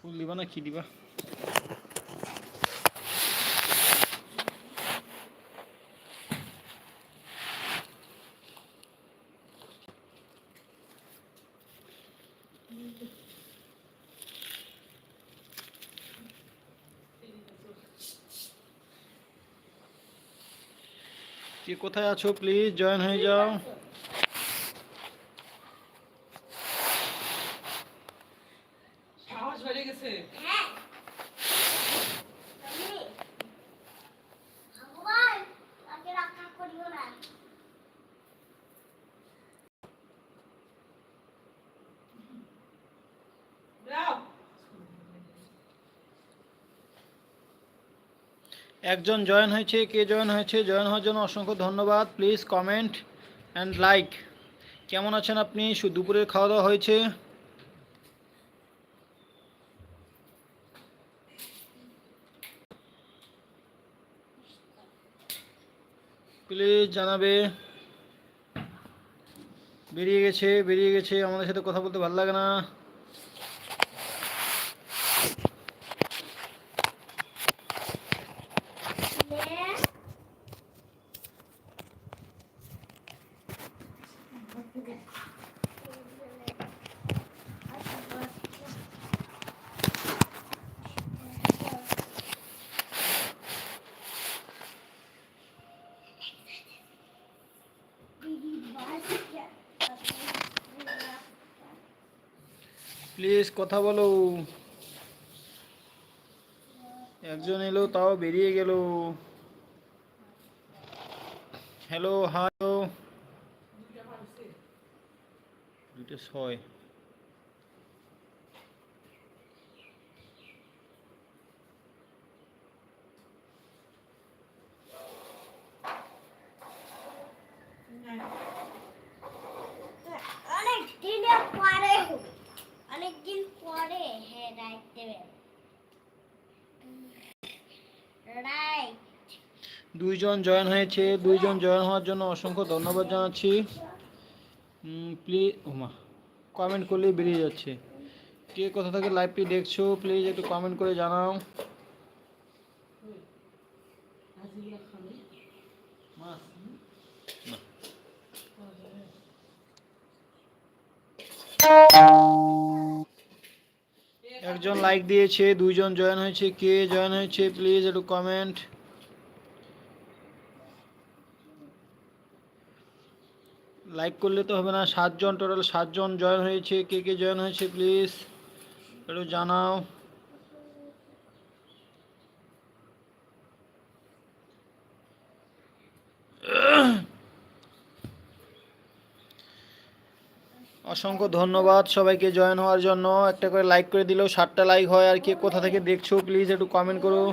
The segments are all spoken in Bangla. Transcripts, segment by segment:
ফুল দিবা না কি দিবা? কে কোথায় আছো প্লিজ জয়েন হয়ে যাও। সাহস বেড়ে গেছে। একজন জয়েন হয়েছে, কে জয়েন হয়েছে? জয়েন হওয়ার জন্য অসংখ্য ধন্যবাদ। Please comment and like. কেমন আছেন আপনি? দুপুরের খাওয়া দাওয়া হয়েছে? প্লিজ জানাবে। বেরিয়ে গেছে, আমাদের সাথে কথা বলতে ভালো লাগে না। প্লিজ কথা বলো। একজন এলো তাও বেরিয়ে গেল। Hello hello. 2:06। অনেকদিন পরে হ্যাঁ রাইট দেবে রাইট। দুইজন জয়েন হয়েছে, দুইজন জয়েন হওয়ার জন্য অসংখ্য ধন্যবাদ জানাচ্ছি। প্লিজ ওমা কমেন্ট করলেই বেরিয়ে যাচ্ছে। কে কোথা থেকে লাইভটি দেখছো প্লিজ একটু কমেন্ট করে জানাও। একজন লাইক দিয়েছে, দুইজন জয়েন হয়েছে। কে জয়েন হয়েছে প্লিজ একটু কমেন্ট। লাইক করলে তো হবে না। 7জন টোটাল, 7জন জয়েন হয়েছে। কে কে জয়েন হয়েছে প্লিজ একটু জানাও। অসংখ্য ধন্যবাদ সবাইকে জয়েন হওয়ার জন্য। একটা করে লাইক করে দিলেও 7টা লাইক হয়। আর কে কোথা থেকে দেখছো প্লিজ একটু কমেন্ট করো।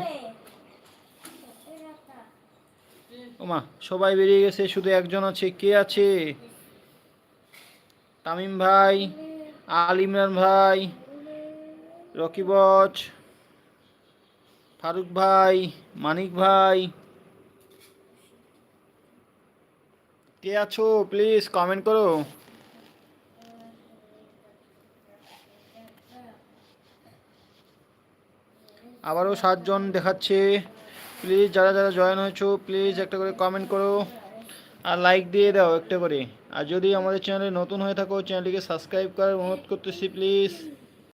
ওমা সবাই বেরিয়ে গেছে, শুধু একজন আছে। কে আছে? তামিম ভাই, আল ইমরান ভাই, রকিবজ, ফারুক ভাই, মানিক ভাই, কে আছো প্লিজ কমেন্ট করো। আবারও 7জন দেখাচ্ছে। প্লিজ যারা যারা জয়েন হয়েছো প্লিজ একটা করে কমেন্ট করো আর লাইক দিয়ে দাও একটা করে। আর যদি আমাদের চ্যানেলে নতুন হয়ে থাকো চ্যানেলটিকে সাবস্ক্রাইব করার অনুরোধ করতেছি প্লিজ।